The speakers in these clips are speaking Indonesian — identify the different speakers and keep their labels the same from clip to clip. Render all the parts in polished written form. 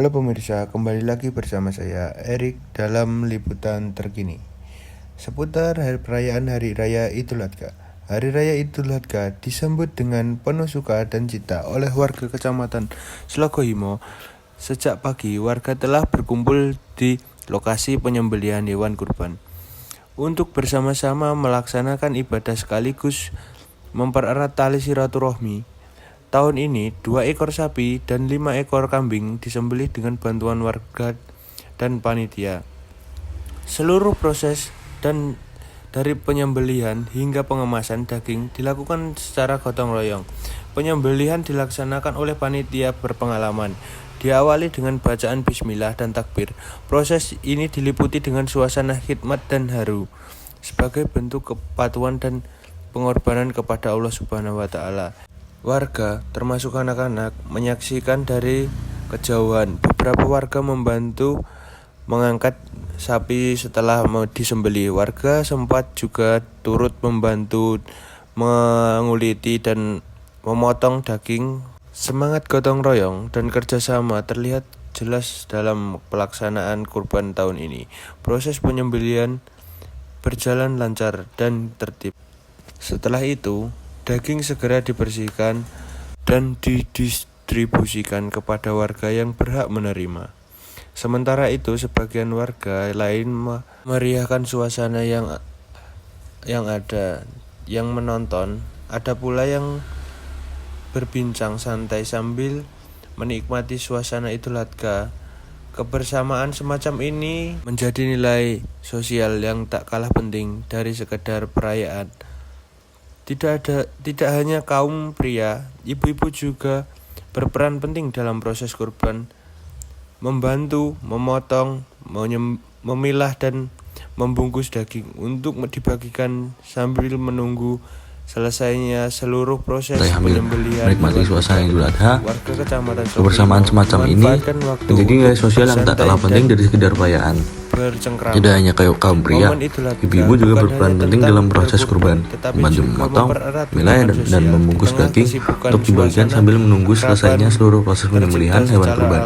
Speaker 1: Halo pemirsa, kembali lagi bersama saya Erik dalam liputan terkini seputar perayaan Hari Raya Idul Adha. Hari Raya Idul Adha disambut dengan penuh suka dan cita oleh warga Kecamatan Slogohimo. Sejak pagi, warga telah berkumpul di lokasi penyembelihan hewan kurban untuk bersama-sama melaksanakan ibadah sekaligus mempererat tali silaturahmi. Tahun ini 2 ekor sapi dan 5 ekor kambing disembelih dengan bantuan warga dan panitia. Seluruh proses dan dari penyembelihan hingga pengemasan daging dilakukan secara gotong royong. Penyembelihan dilaksanakan oleh panitia berpengalaman. Diawali dengan bacaan bismillah dan takbir. Proses ini diliputi dengan suasana khidmat dan haru sebagai bentuk kepatuhan dan pengorbanan kepada Allah Subhanahu wa taala. Warga, termasuk anak-anak, menyaksikan dari kejauhan. Beberapa warga membantu mengangkat sapi setelah disembelih. Warga sempat juga turut membantu menguliti dan memotong daging. Semangat gotong royong dan kerjasama terlihat jelas dalam pelaksanaan kurban tahun ini. Proses penyembelihan berjalan lancar dan tertib. Setelah itu, daging segera dibersihkan dan didistribusikan kepada warga yang berhak menerima. Sementara itu, sebagian warga lain meriahkan suasana yang menonton. Ada pula yang berbincang santai sambil menikmati suasana Idul Adha. Kebersamaan semacam ini menjadi nilai sosial yang tak kalah penting dari sekedar perayaan. Tidak hanya kaum pria, ibu-ibu juga berperan penting dalam proses kurban, membantu, memotong, memilah dan membungkus daging untuk dibagikan sambil menunggu selesainya seluruh proses penyembelihan.
Speaker 2: Menikmati suasana Idul Adha, kebersamaan semacam ini menjadi nilai sosial yang tak kalah penting dari sekedar perayaan. Tidak hanya kaum pria, ibu-ibu juga berperan penting dalam proses kurban, membantu memotong, memilah dan membungkus daging untuk dibagikan sambil menunggu selesainya seluruh proses penyembelihan hewan kurban.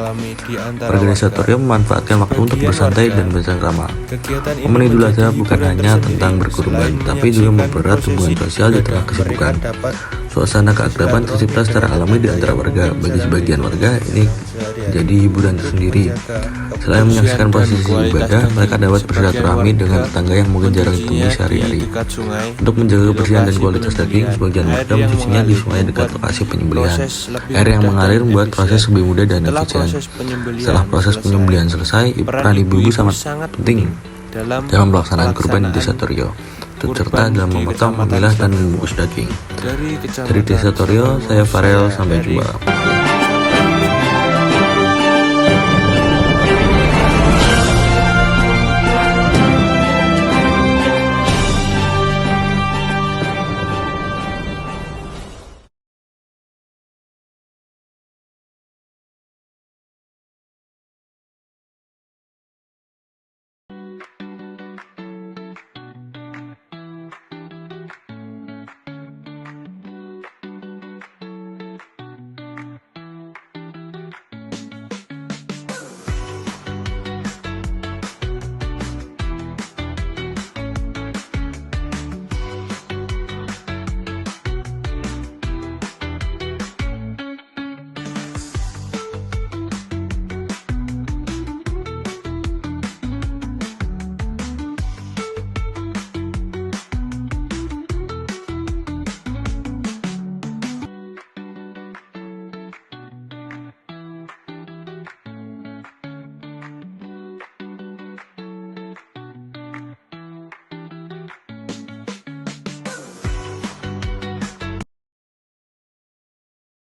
Speaker 2: Organisatornya memanfaatkan waktu untuk bersantai dan bercengkrama. Momen Idul Adha bukan hanya tentang berkurban, tapi juga mempererat hubungan sosial di tengah kesibukan. Suasana keakraban tercipta secara alami di antara warga. Bagi sebagian warga, ini jadi hiburan tersendiri. Selain menyaksikan prosesi ibadah, mereka dapat bersilaturahmi dengan tetangga yang mungkin jarang ditemui sehari-hari. Untuk menjaga kebersihan dan kualitas daging, sebagian warga mencucinya di sungai dekat lokasi penyembelihan. Air yang mengalir membuat proses lebih mudah dan efisien. Setelah proses penyembelihan selesai, peran ibu-ibu sangat penting dalam pelaksanaan kurban di Desa Torio, serta dalam memotong, memilah, dan membungkus daging. Dari Desa Torio, saya Farel, sampai jumpa.